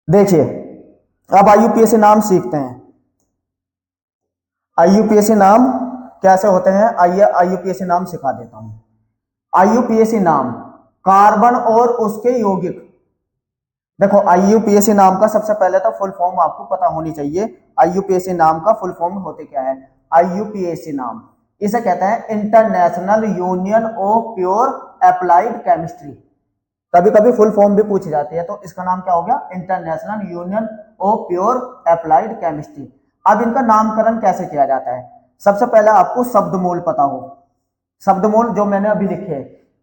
देखिए अब आईयूपीएसी नाम सीखते हैं। आईयूपीएसी नाम कैसे होते हैं, आइए आईयूपीएसी नाम सिखा देता हूं। आईयूपीएसी नाम कार्बन और उसके यौगिक। देखो आईयूपीएसी नाम का सबसे पहले तो फुल फॉर्म आपको पता होनी चाहिए। आईयूपीएसी नाम का फुल फॉर्म होते क्या है। आईयूपीएसी नाम इसे कहते हैं international union of pure applied chemistry. कभी कभी फुल फॉर्म भी पूछी जाती है, तो इसका नाम क्या हो गया, international union of pure applied chemistry. अब इनका नामकरण कैसे किया जाता है। सबसे पहले आपको शब्दमूल पता हो। शब्दमूल जो मैंने अभी लिखे,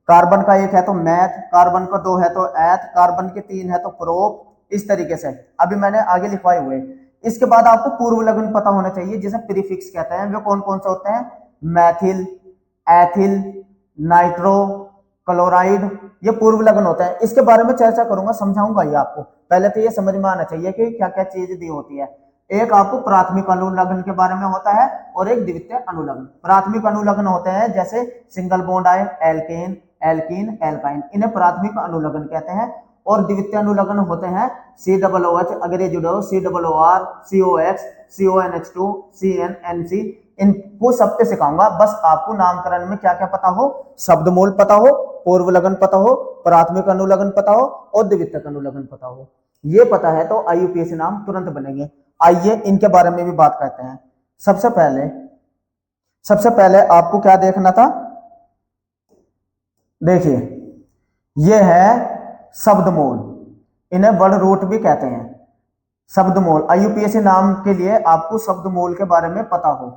कार्बन का एक है तो मैथ, कार्बन का दो है तो एथ, कार्बन के तीन है तो प्रोप, इस तरीके से अभी मैंने आगे लिखवाए हुए। इसके बाद आपको पूर्व लग्न पता होना चाहिए, जिसे प्रीफिक्स कहते हैं। वे कौन कौन से होते हैं, मैथिल, एथिल, नाइट्रो, क्लोराइड, ये पूर्व लग्न होते हैं। इसके बारे में चर्चा करूंगा, समझाऊंगा ये आपको। पहले तो ये समझ में आना चाहिए कि क्या क्या चीज दी होती है। एक आपको प्राथमिक अनुलग्न के बारे में होता है और एक द्वितीय अनुलग्न। प्राथमिक अनुलग्न होते हैं जैसे सिंगल बॉन्ड आए, एल्केन, एल्कीन, एल्काइन, इन्हें प्राथमिक अनुलग्न कहते हैं। और द्वितीय अनुलग्न होते हैं COOH, अगर ये जुड़े हो COOR, COX, CONH2, CnNC, इनको सब पे सिखाऊंगा। बस आपको नामकरण में क्या क्या पता हो, शब्दमूल पता हो, पूर्व लग्न पता हो, प्राथमिक अनुलग्न पता हो और द्वितीयक अनुलग्न पता हो। ये पता है तो आईयूपीएसी नाम तुरंत बनेंगे। आइए इनके बारे में भी बात करते हैं। सबसे पहले आपको क्या देखना था, देखिए ये है शब्दमूल, इन्हें वर्ड रूट भी कहते हैं। शब्दमूल आईयूपीएसी नाम के लिए आपको शब्दमूल के बारे में पता हो,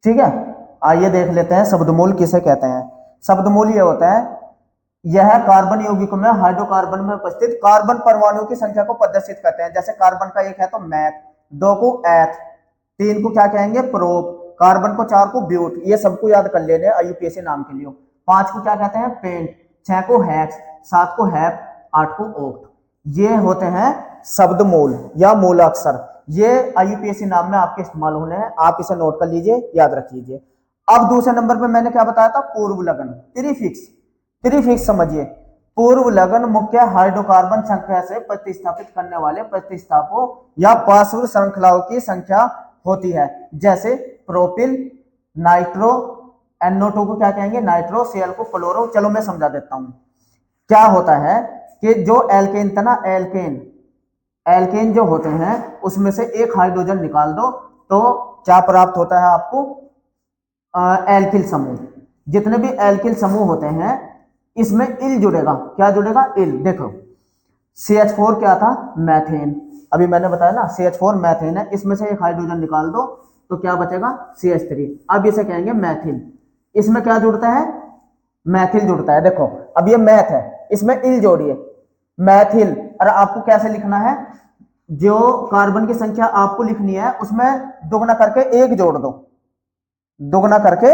ठीक है। आइए देख लेते हैं शब्दमूल किसे कहते हैं। शब्दमूल ये होता है, यह कार्बन यौगिक में हाइड्रोकार्बन में उपस्थित कार्बन परमाणुओं की संख्या को प्रदर्शित करते हैं। जैसे कार्बन का एक है तो मैथ, दो को एथ, तीन को क्या कहेंगे, प्रोप, कार्बन को चार को ब्यूट, ये सबको याद कर लेने आईयूपीएसी नाम के लिए। पांच को क्या कहते हैं, पेंट, छह को हैक्स, सात को हैप, आठ को ओक्ट। ये होते हैं शब्दमूल या मूलाक्षर। ये आईयूपीएसी नाम में आपके इस्तेमाल होने हैं, आप इसे नोट कर लीजिए, याद रख लीजिए। अब दूसरे नंबर पे मैंने क्या बताया था, पूर्व लग्न, प्रीफिक्स। प्रीफिक्स समझिए, पूर्व लग्न मुख्य हाइड्रोकार्बन संख्या से प्रतिस्थापित करने वाले प्रतिस्थापों या पार्श्व श्रृंखलाओं की संख्या होती है। जैसे प्रोपिल, नाइट्रो, NO2 को क्या कहेंगे, नाइट्रो, Cl को फ्लोरो। चलो मैं समझा देता हूं। क्या होता है कि जो एल्केन था ना, एल्केन जो होते हैं उसमें से एक हाइड्रोजन निकाल दो तो क्या प्राप्त होता है आपको, एल्किल समूह। जितने भी एल्किल समूह होते हैं इसमें इल जुड़ेगा। क्या जुड़ेगा, इल। देखो CH4 क्या था, मैथेन, अभी मैंने बताया ना CH4 मैथेन है, इसमें से एक हाइड्रोजन निकाल दो तो क्या बचेगा, CH3। अब इसे कहेंगे मैथिल। इसमें क्या जुड़ता है, मैथिल जुड़ता है। देखो अब ये मैथ है, इसमें इल जोड़िए, मैथिल। और आपको कैसे लिखना है, जो कार्बन की संख्या आपको लिखनी है उसमें दुगना करके एक जोड़ दो, दुगना करके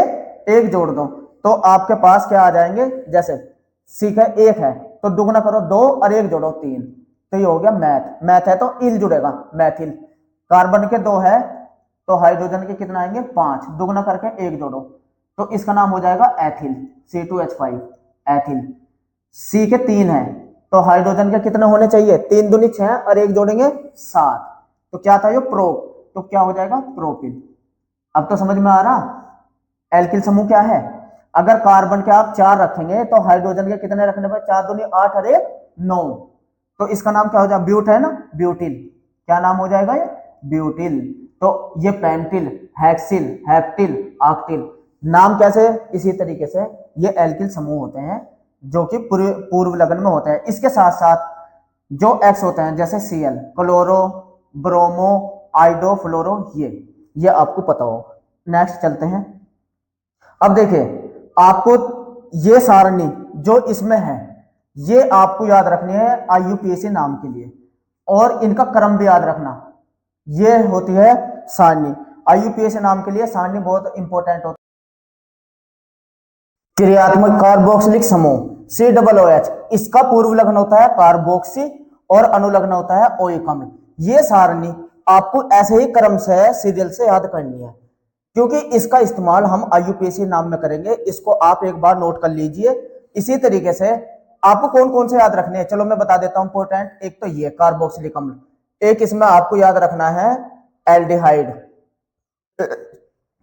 एक जोड़ दो तो आपके पास क्या आ जाएंगे, जैसे सीख है एक है तो दुगना करो दो और एक जोड़ो तीन, तो ये हो गया मैथ। मैथ है तो इल जुड़ेगा, मैथिल। कार्बन के दो है तो हाइड्रोजन के कितना आएंगे, पांच, दुगना करके एक जोड़ो तो इसका नाम हो जाएगा एथिल, C2H5, एथिल। सी के तीन है तो हाइड्रोजन के कितने होने चाहिए, तीन दूनी छह और एक जोड़ेंगे सात, तो क्या था ये प्रोप, तो क्या हो जाएगा, प्रोपिल। अब तो समझ में आ रहा, एल्किल समूह क्या है। अगर कार्बन के आप चार रखेंगे तो हाइड्रोजन के कितने रखने पर, चार दूनी आठ और एक नौ, तो इसका नाम क्या हो जाएगा, ब्यूट है ना, ब्यूटिल। क्या नाम हो जाएगा ये, ब्यूटिल। तो ये पेंटिल, हेक्सिल, हेप्टिल, आक्टिल। नाम कैसे, इसी तरीके से ये एल्किल समूह होते हैं जो कि पूर्व लग्न में होते हैं। इसके साथ साथ जो एक्स होते हैं जैसे Cl, क्लोरो, ब्रोमो, आइडो, फ्लोरो, ये आपको पता हो। नेक्स्ट चलते हैं। अब देखिए आपको ये सारणी जो इसमें है ये आपको याद रखनी है आईयूपीएसी नाम के लिए, और इनका क्रम भी याद रखना। ये होती है सारणी, आईयूपीएसी नाम के लिए सारणी बहुत इंपॉर्टेंट होती है। क्रियात्मक कार्बोक्सिलिक समूह COOH, इसका पूर्व लग्न होता है कार्बोक्सी और अनुलग्न होता है ओइक अम्ल। ये सारणी आपको ऐसे ही क्रम से सीरियल से याद करनी है, क्योंकि इसका इस्तेमाल हम आईयूपीएसी नाम में करेंगे। इसको आप एक बार नोट कर लीजिए। इसी तरीके से आपको कौन कौन से याद रखने हैं, चलो मैं बता देता हूं इंपॉर्टेंट। एक तो ये कार्बोक्सिलिक अम्ल, एक इसमें आपको याद रखना है एल्डिहाइड,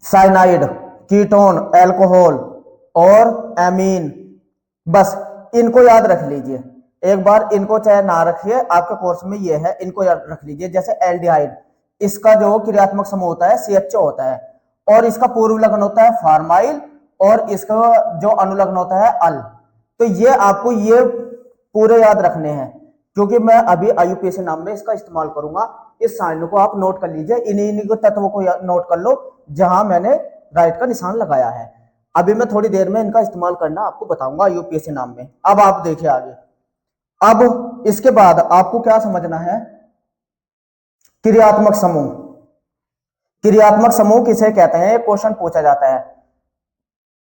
साइनाइड, कीटोन, अल्कोहल और एमीन। बस इनको याद रख लीजिए एक बार, इनको चाहे ना रखिए आपके कोर्स में ये है, इनको याद रख लीजिए। जैसे एल्डिहाइड, इसका जो क्रियात्मक समूह होता है CHO होता है, और इसका पूर्व लग्न होता है फार्माइल, और इसका जो अनुलग्न होता है अल। तो ये आपको ये पूरे याद रखने हैं, क्योंकि मैं अभी IUPAC नाम में इसका इस्तेमाल करूंगा। इस साइन को आप नोट कर लीजिए, इन्हीं को तत्वों को नोट कर लो जहां मैंने राइट का निशान लगाया है। अभी मैं थोड़ी देर में इनका इस्तेमाल करना आपको बताऊंगा IUPAC नाम में। अब आप देखिए आगे। अब इसके बाद आपको क्या समझना है, क्रियात्मक समूह। क्रियात्मक समूह किसे कहते हैं, क्वेश्चन पूछा जाता है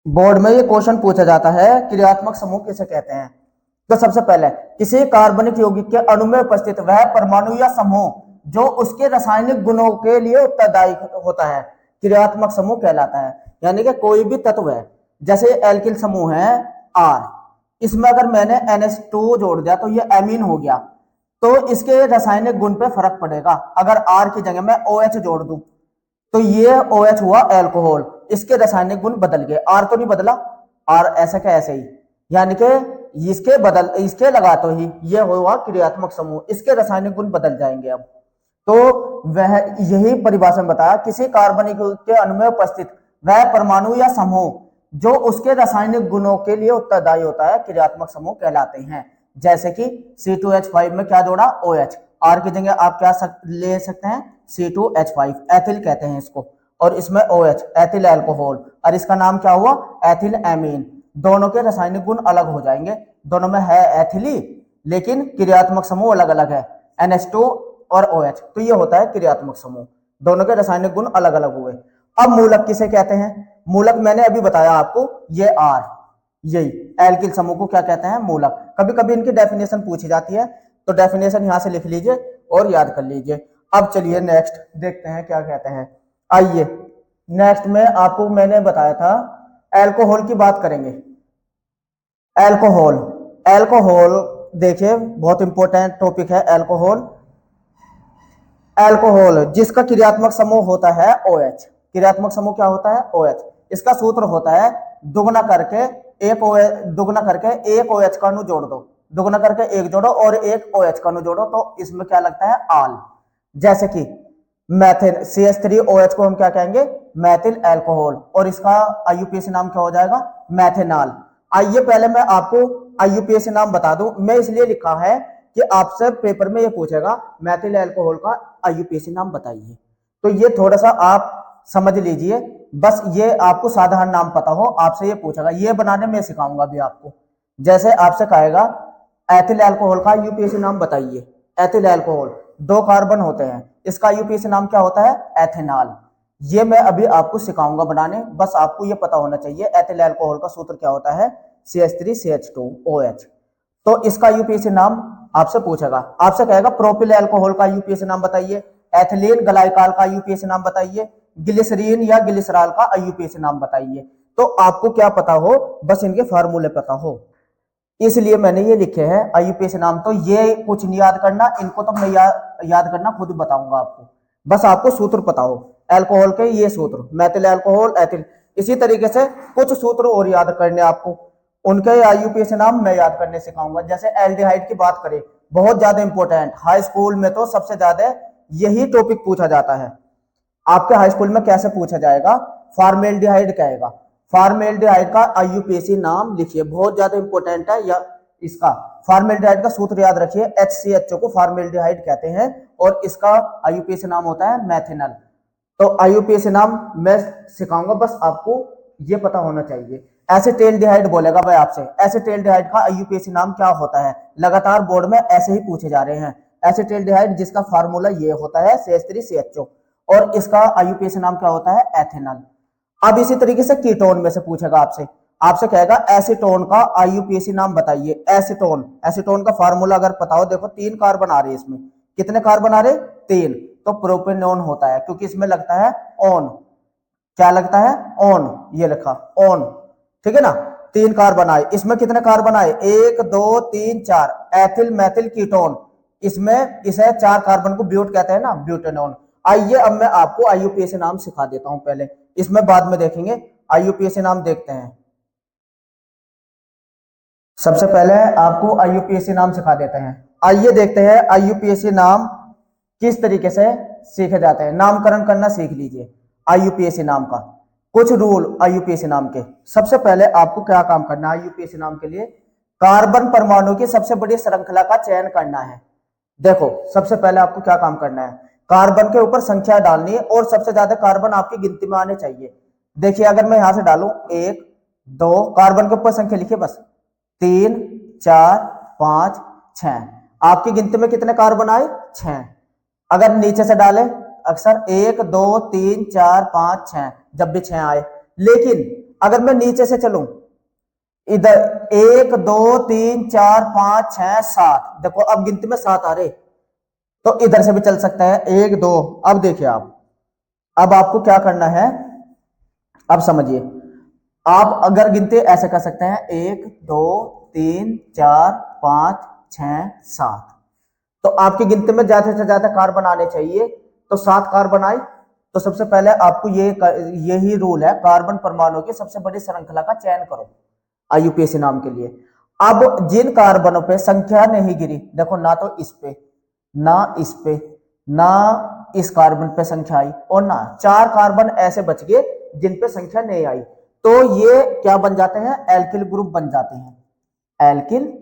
बोर्ड में, ये क्वेश्चन पूछा जाता है क्रियात्मक समूह किसे कहते हैं। तो सबसे पहले किसी कार्बनिक यौगिक के अणु में उपस्थित वह परमाणु या समूह जो उसके रासायनिक गुणों के लिए उत्तरदायी होता है, क्रियात्मक समूह कहलाता है। यानी कि कोई भी तत्व है, जैसे एल्किल समूह है R, इसमें अगर मैंने NH2 जोड़ दिया तो ये एमीन हो गया, तो इसके रासायनिक गुण पे फर्क पड़ेगा। अगर R की जगह मैं OH जोड़ दूं तो ये OH हुआ एल्कोहल, इसके रासायनिक गुण बदल गए, R तो नहीं बदला, R ऐसा क्या ऐसे ही, यानी कि इसके लगा तो ही ये हुआ क्रियात्मक समूह, इसके रासायनिक गुण बदल जाएंगे। अब तो वह यही परिभाषा में बताया, किसी कार्बनिक के अणु में उपस्थित वह परमाणु या समूह जो उसके रासायनिक गुणों के लिए उत्तरदायी होता है, क्रियात्मक समूह कहलाते हैं। जैसे कि C2H5 में क्या जोड़ा, OH, R की जगह आप क्या ले सकते हैं, C2H5, एथिल कहते हैं इसको, और इसमें OH, एथिल अल्कोहल, और इसका नाम क्या हुआ, एथिल एमीन। दोनों के रासायनिक गुण अलग हो जाएंगे, दोनों में है एथिली, लेकिन क्रियात्मक समूह अलग अलग है, NH2 और OH। तो ये होता है क्रियात्मक समूह, दोनों के रासायनिक गुण अलग अलग हुए। अब मूलक किसे कहते हैं, मूलक मैंने अभी बताया आपको, ये R, यही एल्किल समूह को क्या कहते हैं, मूलक। कभी कभी इनकी डेफिनेशन पूछी जाती है, तो डेफिनेशन यहां से लिख लीजिए और याद कर लीजिए। अब चलिए नेक्स्ट देखते हैं क्या कहते हैं। आइए नेक्स्ट में आपको मैंने बताया था अल्कोहल की बात करेंगे। अल्कोहल, अल्कोहल देखिए बहुत इंपॉर्टेंट टॉपिक है अल्कोहल। अल्कोहल जिसका क्रियात्मक समूह होता है OH, क्रियात्मक समूह क्या होता है, OH। इसका सूत्र होता है दुगना करके एक OH का अणु जोड़ दो, दुगना करके एक जोड़ो और एक OH का अणु जोड़ो, तो इसमें क्या लगता है, आल। जैसे कि मैथिल CH3OH को हम क्या कहेंगे, मैथिल अल्कोहल, और इसका IUPAC नाम क्या हो जाएगा, मैथेनॉल। आइए पहले मैं आपको IUPAC नाम बता दूं, मैं इसलिए लिखा है कि आपसे पेपर में ये पूछेगा मैथिल अल्कोहल का IUPAC नाम बताइए, तो ये थोड़ा सा आप समझ लीजिए, बस ये आपको साधारण नाम पता हो, आपसे ये पूछेगा, ये बनाने में सिखाऊंगा भी आपको। जैसे आपसे कहेगा एथिल अल्कोहल का IUPAC नाम बताइए, एथिल अल्कोहल 2 कार्बन होते हैं, इसका IUPAC नाम क्या होता है, एथेनॉल। ये मैं अभी आपको सिखाऊंगा बनाने, बस आपको ये पता होना चाहिए एथिल अल्कोहल का सूत्र क्या होता है, CH3CH2OH। तो इसका IUPAC नाम आपसे पूछेगा, आपसे कहेगा प्रोपिल अल्कोहल का IUPAC नाम बताइए, एथिलीन ग्लाइकॉल का IUPAC नाम बताइए, ग्लिसरीन या ग्लिसरॉल का IUPAC नाम बताइए। तो आपको क्या पता हो, बस इनके फार्मूले पता हो, इसलिए मैंने ये लिखे हैं IUPAC नाम। तो ये कुछ नहीं याद करना, इनको तो मैं याद करना खुद बताऊंगा आपको, बस आपको सूत्र पता हो अल्कोहल के, ये सूत्र मैथिल अल्कोहल, एथिल। इसी तरीके से कुछ सूत्र और याद करने आपको, उनके IUPAC नाम मैं याद करने सिखाऊंगा। जैसे एल्डिहाइड की बात करें, बहुत ज्यादा इंपॉर्टेंट, हाई स्कूल में तो सबसे ज्यादा यही टॉपिक पूछा जाता है। आपके हाई स्कूल में कैसे पूछा जाएगा, फॉर्मेल्डिहाइड कहेगा, फॉर्मेल्डिहाइड का IUPAC नाम लिखिए, बहुत ज्यादा इंपॉर्टेंट है। या इसका फॉर्मेल्डिहाइड का सूत्र याद रखिए, HCHO को फॉर्मेल्डिहाइड कहते हैं, और इसका IUPAC नाम होता है मैथेनॉल। तो IUPAC नाम मैं सिखाऊंगा, बस आपको ये पता होना चाहिए। एसिटेल्डिहाइड बोलेगा भाई आपसे, एसिटेल्डिहाइड का IUPAC नाम क्या होता है, लगातार बोर्ड में ऐसे ही पूछे जा रहे हैं। एसिटेल्डिहाइड जिसका फार्मूला ये होता है CH3CHO, और इसका IUPAC नाम क्या होता है, एथेनॉल। अब इसी तरीके से कीटोन में से पूछेगा आपसे कहेगा एसीटोन का IUPAC नाम बताइए। एसीटोन, एसीटोन का फार्मूला अगर पता हो, देखो 3 कार्बन आ रहे हैं इसमें, कितने कार्बन आ रहे, 3, तो प्रोपेनोन होता है, क्योंकि इसमें लगता है ऑन, क्या लगता है, ऑन, ये लिखा ऑन, ठीक है ना। 3 कार्बन आए। इसमें कितने कार्बन आए? 1 2 3 4। एथिल मेथिल कीटोन, इसमें इसे 4 कार्बन को ब्यूट कहते हैं ना, ब्यूटेनॉन। आइए अब मैं आपको आईयूपीएसी नाम सिखा देता हूं पहले, इसमें बाद में देखेंगे। आईयूपीएसी नाम देखते हैं। सबसे पहले आपको आईयूपीएसी नाम सिखा देते हैं। आइए देखते हैं आईयूपीएसी नाम किस तरीके से सीखे जाते हैं। नामकरण करना सीख लीजिए आईयूपीएसी नाम का। कुछ रूल आईयूपीएसी नाम के। सबसे पहले आपको क्या काम करना है आईयूपीएसी नाम के लिए? कार्बन परमाणु की सबसे बड़ी श्रृंखला का चयन करना है। देखो सबसे पहले आपको क्या काम करना है, कार्बन के ऊपर संख्या डालनी है और सबसे ज्यादा कार्बन आपकी गिनती में आने चाहिए। देखिए अगर मैं यहां से डालूं 1 2, कार्बन के ऊपर संख्या लिखिए बस, 3 4 5 6। आपकी गिनती में कितने कार्बन आए? 6। अगर नीचे से डाले अक्सर 1 2 3 4 5 6, जब भी 6 आए। लेकिन अगर मैं नीचे से चलूं इधर 1 2 3 4 5 6 7, देखो अब गिनती में 7 आ रहे, तो इधर से भी चल सकता है 1 2। अब देखिए आप, अब आपको क्या करना है, अब समझिए। आप अगर गिनती ऐसे कर सकते हैं 1 2 3 4 5 6 7, तो आपकी गिनती में ज्यादा से ज्यादा कार्बन आने चाहिए। तो 7 कार्बन आए। तो सबसे पहले आपको यही रूल है, कार्बन परमाणु की सबसे बड़ी श्रृंखला का चयन करो आईयूपीएसी नाम के लिए। अब जिन कार्बनों पे संख्या नहीं गिरी, देखो ना तो इस पे ना इस पे ना इस कार्बन पे संख्या आई, और ना 4 कार्बन ऐसे बच गए जिन पे संख्या नहीं आई, तो ये क्या बन जाते हैं? एल्किल ग्रुप बन जाते हैं। एल्किल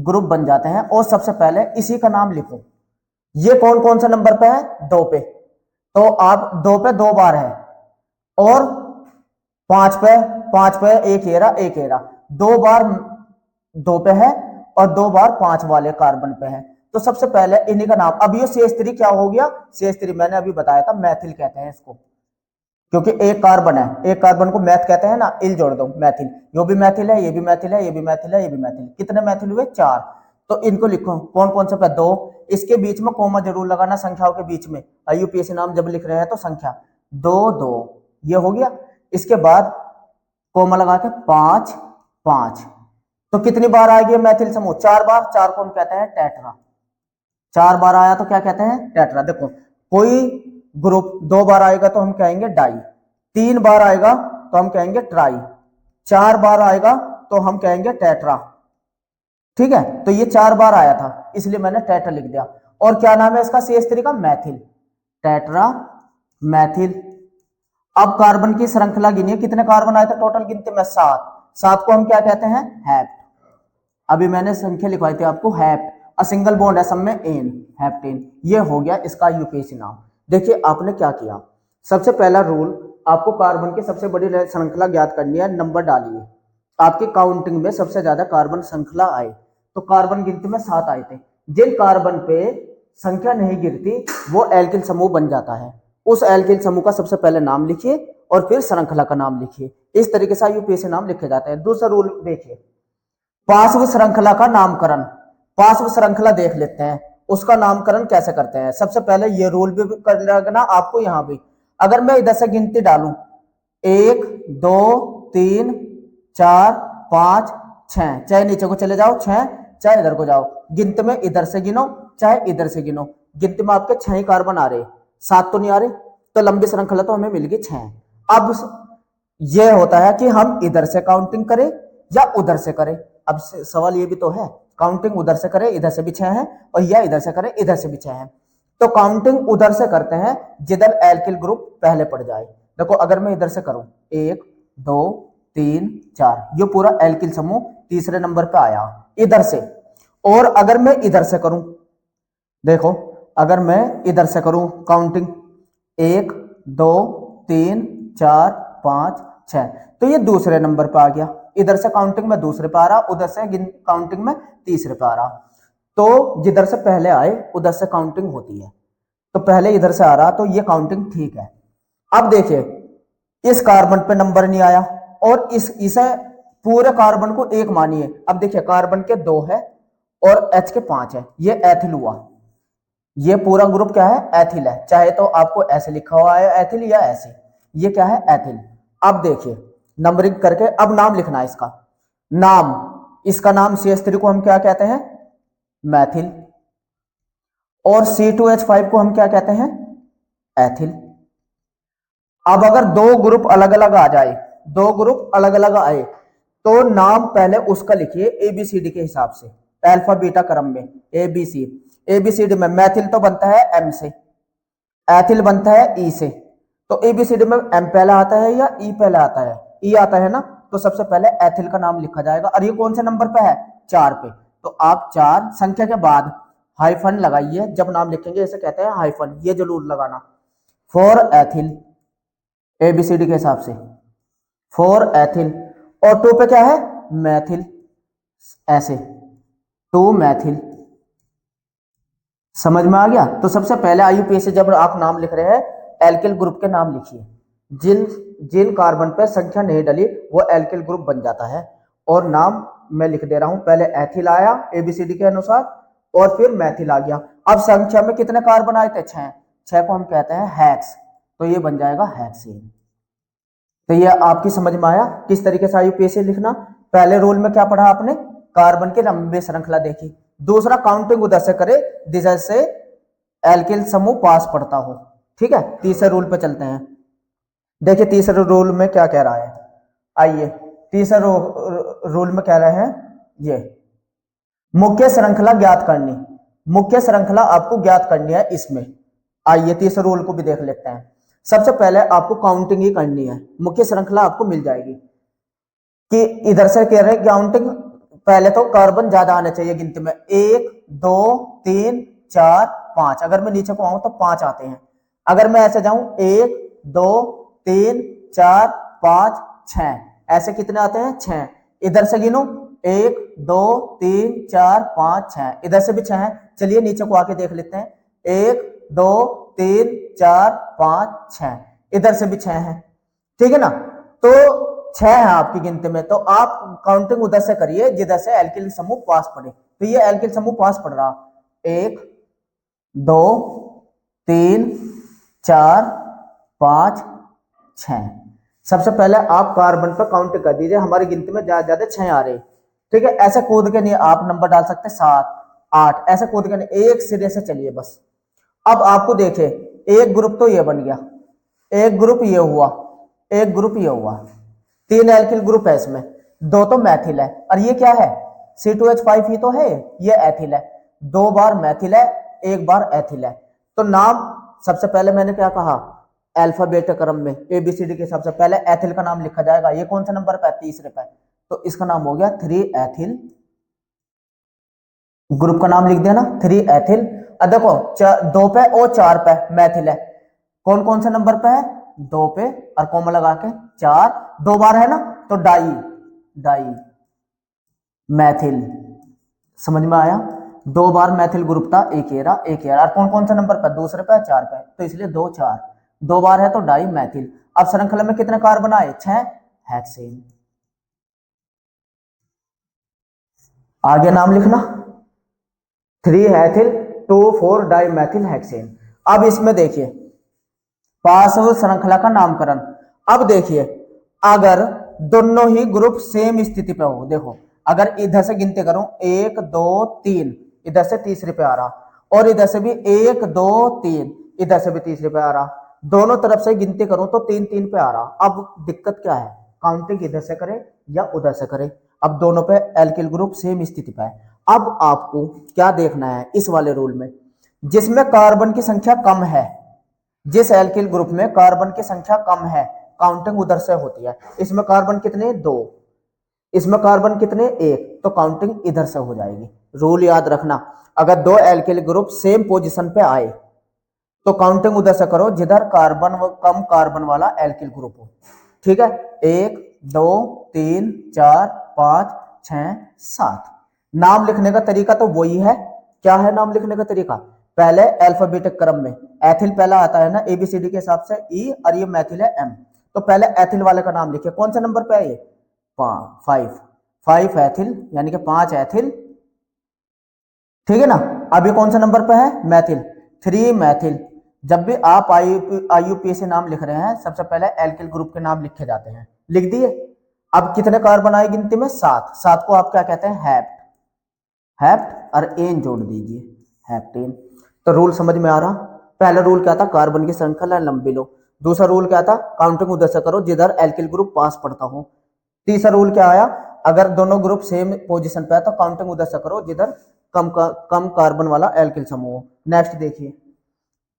ग्रुप बन जाते हैं। और सबसे पहले इसी का नाम लिखो। ये कौन कौन सा नंबर पे है? 2 पे, तो आप 2 पे 2 बार है, और 5 पे एक एरा 2 बार 2 पे है, और 2 बार 5 वाले कार्बन पे है। तो सबसे पहले इन्हीं का नाम। अब ये CH3 क्या हो गया? CH3 मैंने अभी बताया था, मैथिल कहते हैं इसको, क्योंकि एक कार्बन है, एक कार्बन को मैथ कहते हैं ना, इल जोड़ दो मैथिल। यो भी मैथिल है, ये भी मैथिल है, ये भी मैथिल है, ये भी मैथिल। कितने मैथिल हुए? 4। तो इनको लिखो कौन कौन से पे? 2। इसके बीच में कोमा जरूर लगाना, संख्याओं के बीच में। आईयूपीएसी नाम जब लिख रहे हैं तो संख्या 2 2, ये हो गया। इसके बाद कोमा लगा के 5 5। तो कितनी बार आएगी मैथिल समूह? 4 बार। 4 को हम कहते हैं टेट्रा। 4 बार आया तो क्या कहते हैं? टेट्रा। देखो कोई ग्रुप 2 बार आएगा तो हम कहेंगे डाई, 3 बार आएगा तो हम कहेंगे ट्राई, 4 बार आएगा तो हम कहेंगे टेट्रा। ठीक है, तो ये 4 बार आया था इसलिए मैंने टेट्रा लिख दिया। और क्या नाम है इसका? CH3 का मैथिल, टेट्रा मैथिल। अब कार्बन की श्रृंखला गिनिए, कितने कार्बन आए थे टोटल गिनती में? 7। 7 को हम क्या कहते हैं? हैप्ट। अभी मैंने संख्या लिखवाई थी आपको, हैप्ट। अ सिंगल बॉन्ड है सब में, एन, हैप्टेन। ये हो गया इसका यूपीएसी नाम। देखिए आपने क्या किया, सबसे पहला रूल, आपको कार्बन की सबसे बड़ी श्रृंखला ज्ञात करनी है। नंबर डालिए, आपकी काउंटिंग में सबसे ज्यादा कार्बन श्रृंखला आए, तो कार्बन गिनती में 7 आए थे। जिन कार्बन पे संख्या नहीं गिरती वो एल्किल समूह बन जाता है। उस एल्किल समूह का सबसे पहले नाम लिखिए और फिर श्रृंखला का नाम लिखिए। इस तरीके से यूपीएसी नाम लिखे जाते हैं। दूसरा रूल देखिए, पार्श्व श्रृंखला का नामकरण। पार्श्व श्रृंखला देख लेते हैं, उसका नामकरण कैसे करते हैं। सबसे पहले ये रूल भी कर लगना आपको यहां भी। अगर मैं इधर से गिनती डालूं 1 2 3 4 5 6, चाहे नीचे को चले जाओ 6, चाहे इधर को जाओ, गिनती में इधर से गिनो चाहे इधर से गिनो, गिनती में आपके 6 ही कार्बन आ रहे, 7 तो नहीं आ रहे। तो लंबी श्रृंखला तो हमें मिल गई 6। अब यह होता है कि हम इधर से काउंटिंग करें या उधर से करें। अब सवाल ये भी तो है, काउंटिंग उधर से करें, इधर से भी 6 है, और या इधर से करें, इधर से भी 6 है। तो काउंटिंग उधर से करते हैं जिधर एल्किल ग्रुप पहले पड़ जाए। देखो अगर मैं इधर से करूं 1 2 3 4, ये पूरा एल्किल समूह तीसरे नंबर पे आया इधर से। और अगर मैं इधर से करूं, देखो अगर मैं इधर से करूं काउंटिंग 1 2 3 4 5 6, तो ये दूसरे नंबर पे आ गया। इधर से काउंटिंग में दूसरे पे आ रहा, उधर से काउंटिंग में तीसरे पे आ रहा। तो जिधर से पहले आए उधर से काउंटिंग होती है। तो पहले इधर से आ रहा तो ये काउंटिंग ठीक है। अब देखिए इस कार्बन पे नंबर नहीं आया, और इसे पूरे कार्बन को 1 मानिए। अब देखिए कार्बन के 2 है और H के 5 है, ये एथिल हुआ। ये पूरा ग्रुप क्या है? एथिल है। चाहे तो आपको ऐसे लिखा हुआ है एथिल या ऐसे, ये क्या है? एथिल। अब देखिए नंबरिंग करके अब नाम लिखना है इसका। नाम, इसका नाम CH3 को हम क्या कहते हैं, मैथिल, और C2H5 को हम क्या कहते हैं, एथिल। अब अगर दो ग्रुप अलग अलग आ जाए, दो ग्रुप अलग अलग आए, तो नाम पहले उसका लिखिए ABCD के हिसाब से, अल्फा बीटा क्रम में ABCD में मैथिल तो बनता है M से, एथिल बनता है E से। तो ABCD में M पहला आता है या E पहला आता है, E आता है ना, तो सबसे पहले एथिल का नाम लिखा जाएगा। और ये कौन से नंबर पे है, 4 पे। तो आप 4 संख्या के बाद हाइफन लगाइए, जब नाम लिखेंगे इसे कहते हैं हाइफन, ये जरूर लगाना। फॉर एथिल, ABCD के हिसाब से फॉर एथिल, और 2 पे क्या है, मैथिल, ऐसे 2 मैथिल। समझ में आ गया। तो सबसे पहले IUPAC जब आप नाम लिख रहे हैं, एल्किल ग्रुप के नाम लिखिए, जिन जिन कार्बन पे संख्या नहीं डली वो एल्किल ग्रुप बन जाता है। और नाम मैं लिख दे रहा हूं, पहले एथिल आया ABCD के अनुसार, और फिर मैथिल आ गया। अब संख्या में कितने कार्बन आए थे, 6 को हम कहते हैं हेक्स, तो ये बन जाएगा हेक्सेन। तो ये आपकी समझ में आया किस तरीके से IUPAC लिखना। पहले रूल में क्या पढ़ा आपने, कार्बन की लंबी श्रृंखला देखी। दूसरा काउंटिंग उधर से करे जिधर से एल्किल समूह पास पड़ता हो। ठीक है, तीसरे रूल पे चलते हैं। देखिए तीसरे रूल में क्या कह रहा है, आइए तीसरे रूल में कह रहे हैं, ये मुख्य श्रृंखला ज्ञात करनी, मुख्य श्रृंखला आपको ज्ञात करनी है इसमें। आइए तीसरे रूल को भी देख लेते हैं। सबसे पहले आपको काउंटिंग ही करनी है, मुख्य श्रृंखला आपको मिल जाएगी। कि इधर से कह रहे हैं काउंटिंग, पहले तो कार्बन ज्यादा आने चाहिए गिनती में, 1 2 3 4 5। अगर मैं नीचे को आऊं तो 5 आते हैं। अगर मैं ऐसे जाऊं 1 2 3 4 5 6, ऐसे कितने आते हैं, 6। इधर से गिनो 1 2 3 4 5 6, इधर से भी 6 है। चलिए नीचे को आके देख लेते हैं, 1 2 3 4 5 6, इधर से भी 6 है। ठीक है ना, तो 6 है आपकी गिनती में। तो आप काउंटिंग उधर से करिए जिधर से एल्किल समूह पास पड़े। तो ये एल्किल समूह पास पड़ रहा, 1 2 3 4 5 6। सबसे पहले आप कार्बन पर काउंट कर दीजिए, हमारी गिनती में ज्यादा ज्यादा 6 आ रहे। ठीक है, ऐसे कूद के नहीं आप नंबर डाल सकते, 7 8, ऐसे कूद के नहीं, एक सिरे से चलिए बस। अब आपको देखे एक ग्रुप तो ये बन गया, एक ग्रुप ये हुआ, एक ग्रुप ये हुआ, 3 एल्किल ग्रुप है इसमें, 2 तो मैथिल है, और ये क्या है, C2H5 ही तो है, ये एथिल है। 2 बार मैथिल है, 1 बार एथिल है। तो नाम सबसे पहले मैंने क्या कहा, अल्फाबेट क्रम में ABCD के हिसाब से पहले एथिल का नाम लिखा जाएगा। ये कौन सा नंबर पे है, तीसरे पे, तो इसका नाम हो गया 3 एथिल। ग्रुप का नाम लिख दिया ना, 3 एथिल। अब देखो 2 पे और 4 पे मैथिल है, कौन कौन से नंबर पे है, 2 पे, और कोमा लगा के 4, 2 बार है ना, तो डाई डाई मैथिल। समझ में आया, 2 बार मैथिल ग्रुप था, एक एरा एक एरा। और कौन कौन से नंबर पे, दूसरे पे 4 पे, तो इसलिए 2 4, 2 बार है तो डाई मैथिल। अब श्रृंखला में कितने कार्बन आए, 6 हेक्सेन। आगे नाम लिखना, 3 एथिल 2 4 डाई मैथिल हेक्सेन। अब इसमें देखिए पार्श्व श्रृंखला का नामकरण। अब देखिए अगर दोनों ही ग्रुप सेम स्थिति पे हो, देखो अगर इधर से गिनती करूं 1 2 3, इधर से तीसरे पे आ रहा, और इधर से भी 1 2 3, इधर से भी तीसरे पे आ रहा, दोनों तरफ से गिनती करूं तो 3 3 पे आ रहा। अब दिक्कत क्या है, काउंटिंग इधर से करें या उधर से करें। अब दोनों पे एल्किल ग्रुप सेम स्थिति पे है। अब आपको क्या देखना है इस वाले रूल में, जिसमें कार्बन की संख्या कम है, जिस एल्किल ग्रुप में कार्बन की संख्या कम है, काउंटिंग उधर से होती है। इसमें कार्बन कितने, 2, इसमें कार्बन कितने, 1, तो काउंटिंग इधर से हो जाएगी। रूल याद रखना, अगर 2 एल्किल ग्रुप सेम पोजीशन पे आए तो काउंटिंग उधर से करो जिधर कार्बन कम कार्बन वाला एल्किल ग्रुप हो। ठीक है, 1 2 3 4 5 6 7। नाम लिखने का तरीका तो वही है। क्या है नाम लिखने का तरीका, पहले अल्फाबेटिक क्रम में, एथिल पहला आता है ना ABCD के हिसाब से E, और ये मैथिल है M। तो पहले एथिल वाले का नाम लिखिए, कौन से नंबर पे है ये, 5 एथिल, यानी कि 5 एथिल। ठीक है ना, अभी कौन सा नंबर पे है, मैथिल, 3 मैथिल। जब भी आप IUPAC नाम लिख रहे हैं सबसे पहले एल्किल ग्रुप के नाम लिखे जाते हैं, लिख दिए। अब कितने कार्बन आए गिनती में? 7। 7 को आप क्या कहते हैं? हैप्ट। हैप्ट और एन जोड़ दीजिए, हैप्टेन। तो रूल समझ में आ रहा? पहला रूल क्या था? कार्बन की श्रृंखला लंबी लो। दूसरा रूल क्या था? काउंटिंग उधर से करो जिधर एल्किल ग्रुप पास पड़ता हो। तीसरा रूल क्या आया? अगर दोनों ग्रुप सेम पोजीशन पे है तो काउंटिंग उधर से करो जिधर कम कार्बन वाला एल्किल समूह हो। नेक्स्ट देखिए,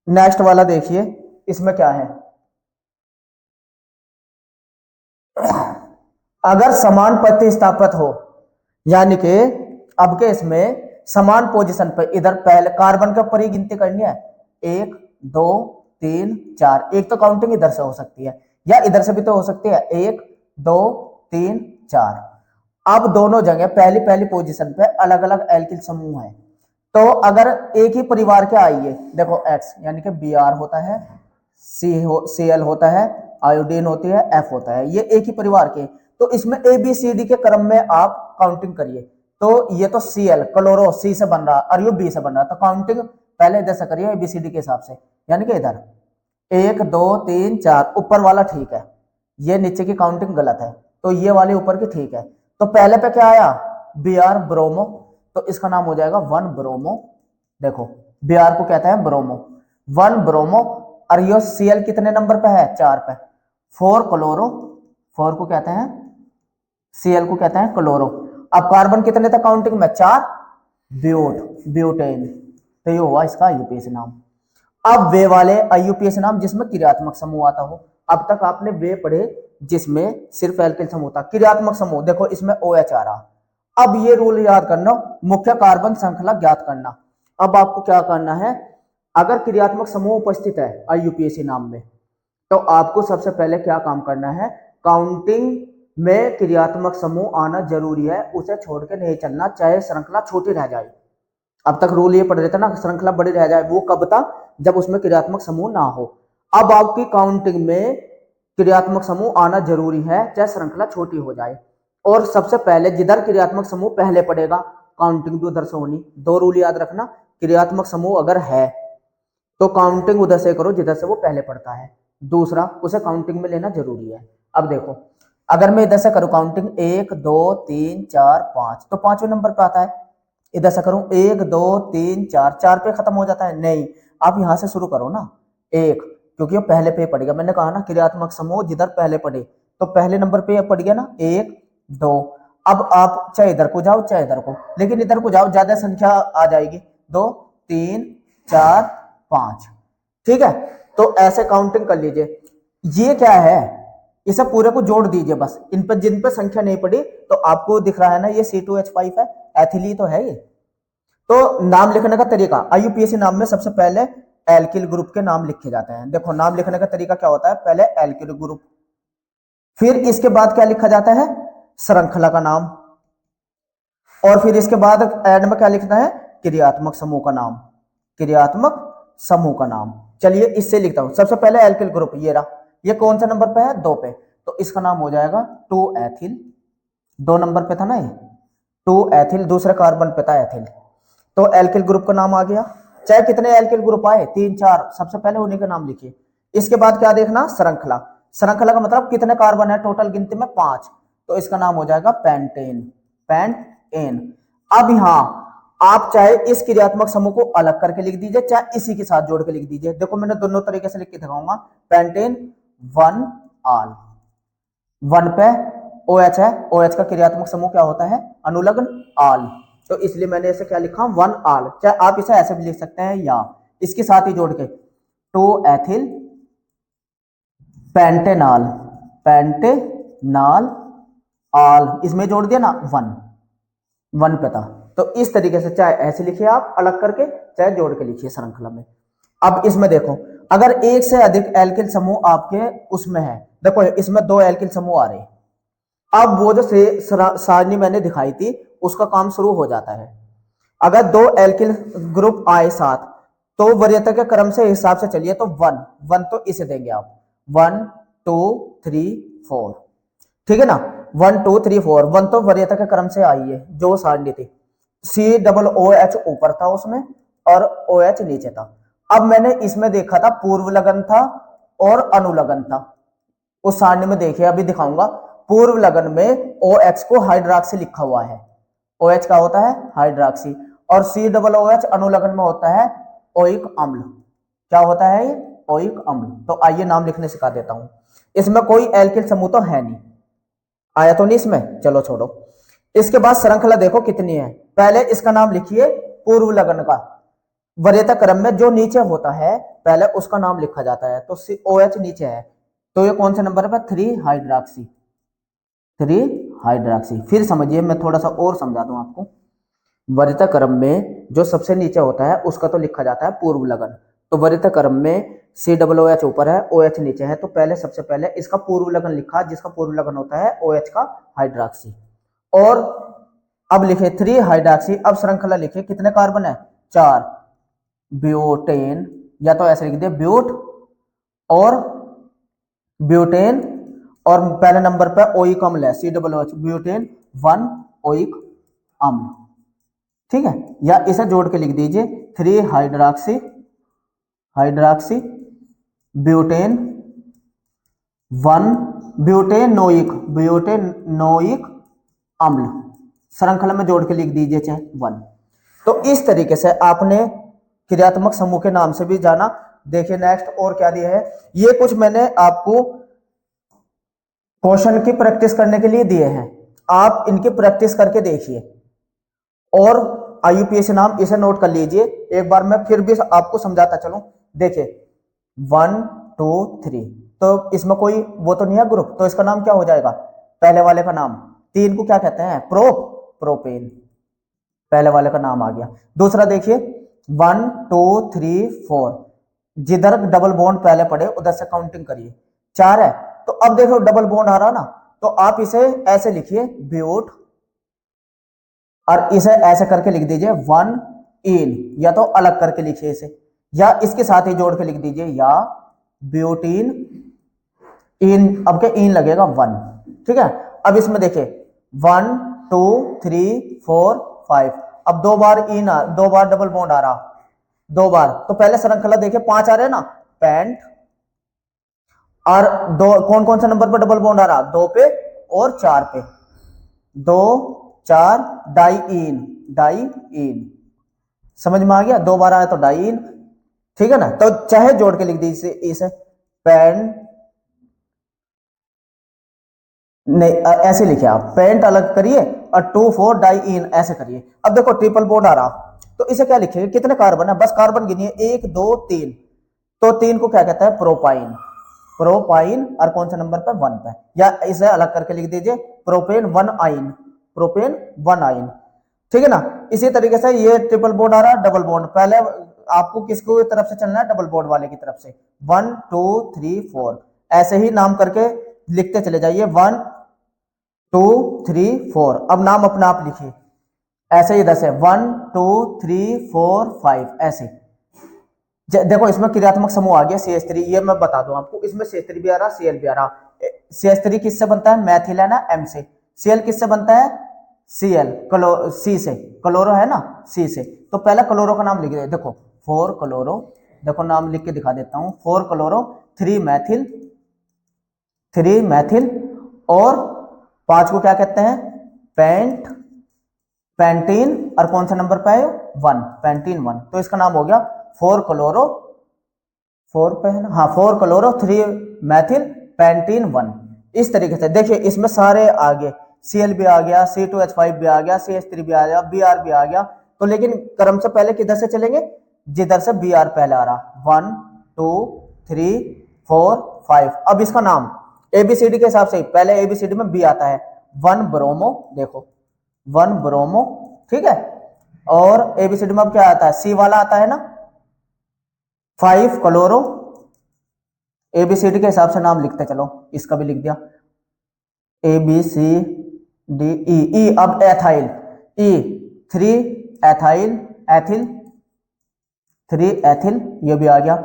नेक्स्ट वाला देखिए, इसमें क्या है? अगर समान प्रतिस्थापित हो, यानी कि अब के इसमें समान पोजीशन पर, इधर पहले कार्बन के ऊपर ही गिनती करनी है, 1 2 3 4। एक तो काउंटिंग इधर से हो सकती है या इधर से भी तो हो सकती है, 1 2 3 4। अब दोनों जगह पहली पहली पोजीशन पे अलग अलग एल्किल समूह है। तो अगर एक ही परिवार के आइए, देखो X यानी कि Br होता है, Cl होता है, आयोडीन होती है, F होता है, ये एक ही परिवार के। तो इसमें ABCD के क्रम में आप काउंटिंग करिए। तो ये तो Cl क्लोरो C से बन रहा और ये B से बन रहा, तो काउंटिंग पहले इधर से करिए ABCD के हिसाब से, यानी कि इधर 1 2 3 4। ऊपर वाला ठीक है, ये नीचे की काउंटिंग गलत है, तो ये वाले ऊपर की ठीक है। तो पहले पे क्या आया? Br ब्रोमो, तो इसका नाम हो जाएगा 1 ब्रोमो। देखो Br को कहते हैं ब्रोमो, 1 ब्रोमो। और ये Cl कितने नंबर पे है? 4 पे। 4 क्लोरो, 4 को कहते हैं, Cl को कहते हैं क्लोरो। अब कार्बन कितने तक काउंटिंग में? 4, ब्यूटेन। तो ये हुआ इसका आईयूपीएसी नाम। अब वे वाले आईयूपीएसी नाम जिसमें क्रियात्मक समूह आता हो। अब तक आपने वे पढ़े जिसमें सिर्फ एल्किल समूह था। क्रियात्मक समूह देखो इसमें OH आ रहा। अब ये रूल याद करना, मुख्य कार्बन श्रृंखला ज्ञात करना। अब आपको क्या करना है? अगर क्रियात्मक समूह उपस्थित है आईयूपीएसी नाम में, तो आपको सबसे पहले क्या काम करना है? काउंटिंग में क्रियात्मक समूह आना जरूरी है, उसे छोड़ के नहीं चलना, चाहे श्रृंखला छोटी रह जाए। अब तक रूल ये पढ़ रहे थे ना, श्रृंखला बड़ी रह जाए, वो कब था? जब उसमें क्रियात्मक समूह ना हो। अब आपकी काउंटिंग में क्रियात्मक समूह आना जरूरी है, चाहे श्रृंखला छोटी हो जाए। और सबसे पहले जिधर क्रियात्मक समूह पहले पड़ेगा, काउंटिंग भी उधर से होनी। 2 रूल याद रखना, क्रियात्मक समूह अगर है तो काउंटिंग उधर से करो जिधर से वो पहले पड़ता है। दूसरा, उसे काउंटिंग में लेना जरूरी है। अब देखो, अगर मैं इधर से करूं काउंटिंग 1 2 3 4 5, तो 5वें नंबर पे आता है। इधर से करूं 1 2 3 4, 4 पे खत्म हो जाता है? नहीं, आप यहां से शुरू करो ना, 1, क्योंकि वो पहले पे पड़ेगा। मैंने कहा ना क्रियात्मक समूह जिधर पहले पड़े, तो पहले नंबर पे पड़ गया ना, 1 2। अब आप चाहे इधर को जाओ चाहे इधर को, लेकिन इधर को जाओ, ज्यादा संख्या आ जाएगी, 2 3 4 5। ठीक है, तो ऐसे काउंटिंग कर लीजिए। ये क्या है? इसे पूरे को जोड़ दीजिए बस, इन पर जिन पर संख्या नहीं पड़ी। तो आपको दिख रहा है ना, ये C2H5 है, एथिली तो है ये। तो नाम लिखने का तरीका, आईयूपीएसी नाम में सबसे पहले एल्किल ग्रुप के नाम लिखे जाते हैं। देखो नाम लिखने का तरीका क्या होता है? पहले एल्किल ग्रुप, फिर इसके बाद क्या लिखा जाता है? श्रृंखला का नाम, और फिर इसके बाद एंड में क्या लिखना है? क्रियात्मक समूह का नाम, क्रियात्मक समूह का नाम। चलिए इससे लिखता हूं। सबसे पहले एल्किल ग्रुप, ये रहा, ये कौन सा नंबर पे है? 2 पे, तो इसका नाम हो जाएगा 2 एथिल। 2 नंबर पे था ना ये, 2 एथिल, दूसरे कार्बन पे था एथिल, तो एल्किल ग्रुप का नाम आ गया। चाहे कितने एल्किल ग्रुप आए, 3 4, सबसे पहले उन्हीं का नाम लिखिए। इसके बाद क्या देखना? श्रृंखला। श्रृंखला का मतलब कितने कार्बन है टोटल गिनती में? 5, तो इसका नाम हो जाएगा पेंटेन, पेंटेन। अब यहां आप चाहे इस क्रियात्मक समूह को अलग करके लिख दीजिए, चाहे इसी के साथ जोड़ के लिख दीजिए। देखो मैंने दोनों तरीके से लिख के दिखाऊंगा। पेंटेन 1 आल, 1 पे OH है, OH का क्रियात्मक समूह क्या होता है? अनुलग्न, आल, तो इसलिए मैंने इसे क्या लिखा? 1 आल। चाहे आप इसे ऐसे भी लिख सकते हैं या इसके साथ ही जोड़ के 2 एथिल पेंटेनॉल, पेंटेनॉल आल, इसमें जोड़ दिया ना 1 पे था। तो इस तरीके से चाहे ऐसे लिखिए आप अलग करके, चाहे जोड़ के लिखिए श्रृंखला में। अब इसमें देखो, अगर एक से अधिक एल्किल समूह आपके उसमें है, देखो इसमें 2 एल्किल समूह आ रहे, अब वो जो सारणी मैंने दिखाई थी उसका काम शुरू हो जाता है। अगर 2 एल्किल ग्रुप आए साथ, तो वरीयता के क्रम से हिसाब से चलिए, तो 1 1 तो इसे देंगे आप, 1 2 3 4, ठीक है ना? 1 2 3 4, 1 तो वरीयता के क्रम से आई है जो सारणी थी। COOH ऊपर था उसमें और OH नीचे था। अब मैंने इसमें देखा था पूर्व लगन था और अनुलग्न था, उस सारणी में देखिए अभी दिखाऊंगा। पूर्व लगन में OH को हाइड्रोक्सी लिखा हुआ है। OH का होता है हाइड्रोक्सी, और COOH अनुलग्न में होता है ओइक अम्ल। क्या होता है ये? ओइक अम्ल। तो आइए नाम लिखने सिखा देता हूं। इसमें कोई एल्किल समूह तो है नहीं, आया तो नहीं इसमें, चलो छोड़ो। इसके बाद श्रृंखला देखो कितनी है। पहले इसका नाम लिखिए पूर्व लगन का, वरीयता क्रम में जो नीचे होता है पहले उसका नाम लिखा जाता है। तो OH नीचे है, तो ये कौन से नंबर पर? 3 हाइड्रोक्सी। 3 हाइड्रोक्सी। फिर समझिए, मैं थोड़ा सा और समझा दूं आपको। वरीयता क्रम में जो सबसे नीचे होता है उसका तो लिखा जाता है पूर्व लगन। तो वरीयता क्रम में COOH ऊपर है, OH नीचे है, तो पहले सबसे पहले इसका पूर्व लगन लिखा, जिसका पूर्व लगन होता है OH का हाइड्रोक्सी। और अब लिखे 3 हाइड्रोक्सी। अब श्रृंखला लिखे, कितने कार्बन है? 4। ब्यूटेन, या तो ऐसे लिख दे ब्यूट और ब्यूटेन, और पहले नंबर पर ओइक अम्ल है COOH, ब्यूटेन 1 ओइक अम्ल। ठीक है, या इसे जोड़ के लिख दीजिए 3 हाइड्रोक्सी ब्यूटेन 1 ब्यूटेनोइक अम्ल। श्रृंखला में जोड़ के लिख दीजिए चाहे 1। तो इस तरीके से आपने क्रियात्मक समूह के नाम से भी जाना। देखिए नेक्स्ट और क्या दिया है। ये कुछ मैंने आपको क्वेश्चन की प्रैक्टिस करने के लिए दिए हैं, आप इनकी प्रैक्टिस करके देखिए। और IUPAC नाम इसे नोट कर लीजिए। एक बार मैं फिर भी आपको समझाता चलूं। देखिए 1 2 3, तो इसमें कोई वो तो नहीं है ग्रुप, तो इसका नाम क्या हो जाएगा? पहले वाले का नाम। 3 को क्या कहते हैं? प्रोपेन, पहले वाले का नाम आ गया। दूसरा देखिए 1 2 3 4, जिधर डबल बॉन्ड पहले पड़े उधर से काउंटिंग करिए, 4 है। तो अब देखो डबल बॉन्ड आ रहा ना, तो आप इसे ऐसे लिखिए ब्यूट, और इसे ऐसे करके लिख दीजिए 1 इन, या तो अलग करके लिखिए इसे, या इसके साथ ही जोड़ के लिख दीजिए या ब्यूटीन इन। अब क्या इन लगेगा 1। ठीक है, अब इसमें देखिए 1 2 3 4 5, अब 2 बार इन, 2 बार डबल बॉन्ड आ रहा, 2 बार। तो पहले श्रृंखला देखिए 5 आ रहे हैं ना, पेंट, और 2 कौन कौन सा नंबर पर डबल बॉन्ड आ रहा? 2 पे और 4 पे, 2 4 डाई इन। समझ में आ गया? 2 बार आया तो डाई इन। ठीक है ना, तो चाहे जोड़ के लिख दीजिए इसे पेंट, नहीं ऐसे लिखे आप, पेंट अलग करिए और 2 4 डाई इन ऐसे करिए। अब देखो ट्रिपल बॉन्ड आ रहा, तो इसे क्या लिखेंगे? कितने कार्बन है? बस कार्बन गिनिए 1 2 3, तो 3 को क्या कहता है? प्रोपाइन। और कौन सा नंबर पे? 1 पे, या इसे अलग करके लिख दीजिए प्रोपेन 1 आइन। ठीक है ना। इसी तरीके से ये ट्रिपल बॉन्ड आ रहा है, डबल बॉन्ड, पहले आपको किसको तरफ से चलना है? डबल बॉन्ड वाले की तरफ से। 1 2 3 4 ऐसे ही नाम करके लिखते चले जाइए, 1 2 3 4। अब नाम अपना आप लिखिए ऐसे ही 10 है, 1 2 3 4 5 ऐसे। देखो इसमें क्रियात्मक समूह आ गया CH3, ये मैं बता दूं आपको, इसमें CH3 भी आ रहा, Cl भी आ रहा। CH3 किससे बनता है? मैथिल है ना, M से। Cl किससे बनता है? Cl C से, क्लोरो है ना, C से। तो पहला क्लोरो का नाम लिख दे, देखो 4 क्लोरो, देखो नाम लिख के दिखा देता हूं, 4 क्लोरो 3 मैथिल, और 5 को क्या कहते हैं? पेंटीन, और कौन सा नंबर पे है? 1, पेंटीन 1। तो इसका नाम हो गया 4 क्लोरो, 4 पे है ना, हाँ 4 क्लोरो 3 मैथिल पेंटीन 1। इस तरीके से देखिए इसमें सारे आ गए, Cl भी आ गया, C2H5 भी आ गया, CH3 भी आ गया, Br भी आ गया। तो लेकिन क्रम से पहले किधर से चलेंगे? जिधर से Br पहले आ रहा, 1 2 3 4 5। अब इसका नाम ABCD के हिसाब से, पहले ABCD में B आता है, 1 ब्रोमो, देखो 1 ब्रोमो, ठीक है। और ABCD में अब क्या आता है? C वाला आता है ना, 5 क्लोरो। ABCD के हिसाब से नाम लिखते चलो, इसका भी लिख दिया ABCDE। अब एथाइल, E 3 एथिल, ये भी आ गया,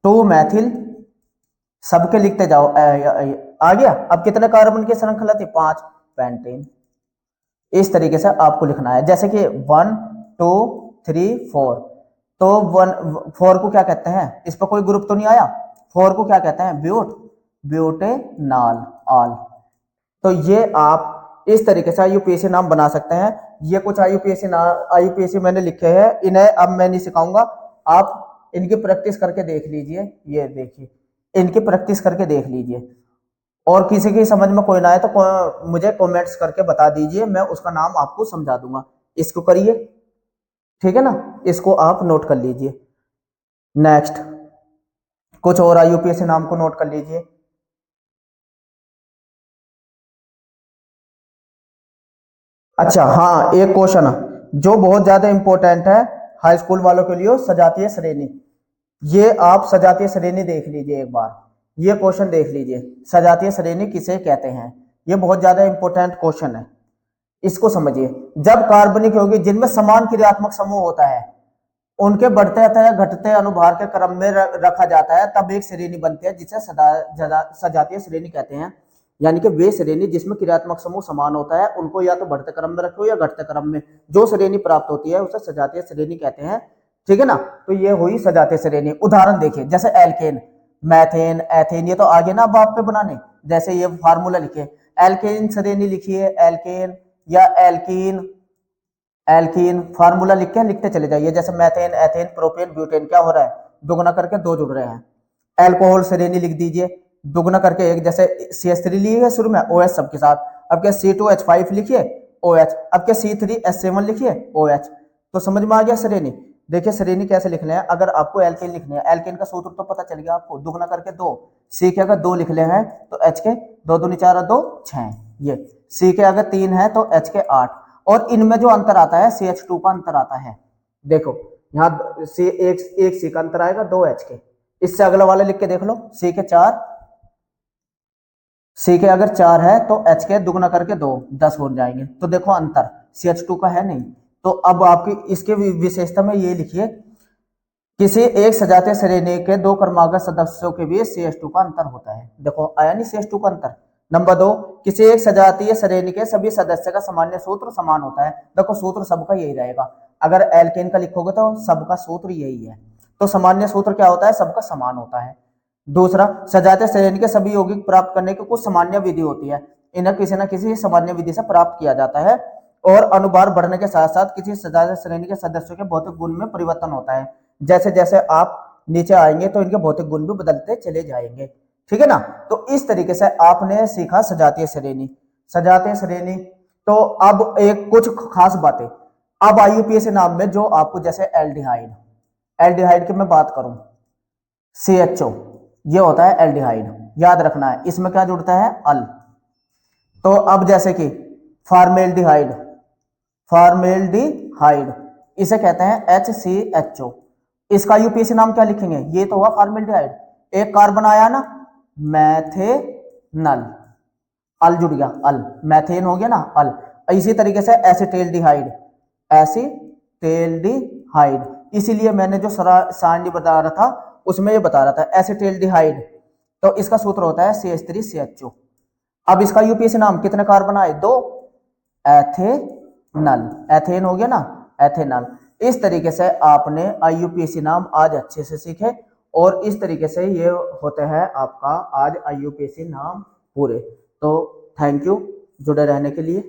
2 मैथिल, सबके लिखते जाओ, आ गया। अब कितने कार्बन की श्रृंखला थी? 5, पेंटेन। इस तरीके से आपको लिखना है, जैसे कि 1 2 3 4। तो 4 को क्या कहते हैं? इस पर कोई ग्रुप तो नहीं आया। 4 को क्या कहते हैं? ब्यूटेनाल आल। तो ये आप इस तरीके से आईयूपीएसी नाम बना सकते हैं। ये कुछ आईयूपीएसी मैंने लिखे हैं, इन्हें अब मैं नहीं सिखाऊंगा, आप इनकी प्रैक्टिस करके देख लीजिए। ये देखिए, इनकी प्रैक्टिस करके देख लीजिए, और किसी की समझ में कोई ना आए तो मुझे कमेंट्स करके बता दीजिए, मैं उसका नाम आपको समझा दूंगा। इसको करिए, ठीक है ना, इसको आप नोट कर लीजिए। नेक्स्ट कुछ और आईयूपीएसी नाम को नोट कर लीजिए। अच्छा हाँ, एक क्वेश्चन जो बहुत ज्यादा इंपॉर्टेंट है हाई स्कूल वालों के लिए, सजातीय श्रेणी। ये आप सजातीय श्रेणी देख लीजिए एक बार, ये क्वेश्चन देख लीजिए, सजातीय श्रेणी किसे कहते हैं। ये बहुत ज्यादा इंपॉर्टेंट क्वेश्चन है, इसको समझिए। जब कार्बनिक यौगिक जिनमें समान क्रियात्मक समूह होता है, उनके बढ़ते अथवा घटते अनुभार के क्रम में रखा जाता है, तब एक श्रेणी बनती है जिसे सजातीय श्रेणी कहते हैं। यानी कि वे श्रेणी जिसमें क्रियात्मक समूह समान होता है, उनको या तो बढ़ते क्रम में रखो या घटते क्रम में जो श्रेणी प्राप्त होती है उसे सजातीय श्रेणी कहते हैं, ठीक है ना। तो ये हुई सजातीय श्रेणी। उदाहरण देखिए, जैसे एल्केन, मैथेन, एथेन, ये तो आगे ना अब आप पे बनाने, जैसे ये फार्मूला लिखे, एल्केन श्रेणी लिखिए, एल्केन या एल्कीन, एल्कीन फार्मूला लिख के लिखते चले जाइए। जैसे मैथेन, एथेन, प्रोपेन, ब्यूटेन, क्या हो रहा है, दुगुना करके दो जुड़ रहे हैं। एल्कोहल श्रेणी लिख दीजिए, दुगुना करके एक, जैसे CH3 लिए शुरू में, OH सबके साथ, अब क्या C2H5 लिखिए, OH, अब क्या C3H7 लिखिए, OH। तो समझ में आ गया श्रेणी। देखिए श्रेणी कैसे लिखने हैं, अगर आपको एल्केन लिखने हैं, एल्केन का सूत्र तो पता चल गया आपको, दुगुना करके दो, सी के अगर दो लिख ले हैं तो एच के दो दूनी 4 और 2 6, ये सी के अगर 3 है तो एच के 8, और इनमें जो अंतर आता है CH2 का अंतर आता है। देखो यहाँ सी एक सी का अंतर आएगा 2 एच के, इससे अगला वाला लिख के देख लो, सी के 4, सी के अगर 4 है तो एच के दुगना करके 2 10 हो जाएंगे। तो देखो अंतर CH2 का है नहीं। तो अब आपकी इसके विशेषता में ये लिखिए, किसी एक सजातीय श्रेणी के दो क्रमागत सदस्यों के बीच CH2 का अंतर होता है। देखो आया नहीं CH2 का अंतर। नंबर 2, किसी एक सजातीय श्रेणी के सभी सदस्य का सामान्य सूत्र समान होता है। देखो सूत्र सबका यही रहेगा, अगर एल्केन का लिखोगे तो सबका सूत्र यही है, तो सामान्य सूत्र क्या होता है, सबका समान होता है। दूसरा, सजातीय श्रेणी के सभी यौगिक प्राप्त करने की कुछ सामान्य विधि होती है, इन्हें किसी न किसी सामान्य विधि से प्राप्त किया जाता है, और अनुभार बढ़ने के साथ साथ किसी सजातीय श्रेणी के सदस्यों के भौतिक गुण में परिवर्तन होता है। जैसे जैसे आप नीचे आएंगे तो इनके भौतिक गुण भी बदलते चले जाएंगे, ठीक है ना। तो इस तरीके से आपने सीखा सजातीय श्रेणी। सजातीय श्रेणी, तो अब एक कुछ खास बातें, अब आईयूपीएसी नाम में जो आपको, जैसे एल्डिहाइड, एल्डिहाइड की मैं बात करूं, CHO, ये होता है एल्डिहाइड, याद रखना है, इसमें क्या जुड़ता है, अल। तो अब जैसे कि फॉर्मेल्डिहाइड, फॉर्मेल्डिहाइड इसे कहते हैं HCHO, इसका यूपीएसी नाम क्या लिखेंगे, ये तो हुआ फॉर्मेल्डिहाइड, एक कार्बन आया ना, मैथेनल, अल जुड़ गया, अल, मैथेन हो गया ना, अल। इसी तरीके से एसिटेल्डिहाइड, एसिटेल्डिहाइड, इसीलिए मैंने जो सारणी बता रहा था उसमें ये बता रहा था एसिटेल्डिहाइड, तो इसका सूत्र होता है CH3CHO। अब इसका यूपीएसी नाम, कितने कार्बन आए, 2, एथेनल, एथेन हो गया ना, एथेनल। इस तरीके से आपने आईयूपीएसी नाम आज अच्छे से सीखे, और इस तरीके से ये होते हैं आपका आज आईयूपीएसी नाम पूरे। तो थैंक यू जुड़े रहने के लिए।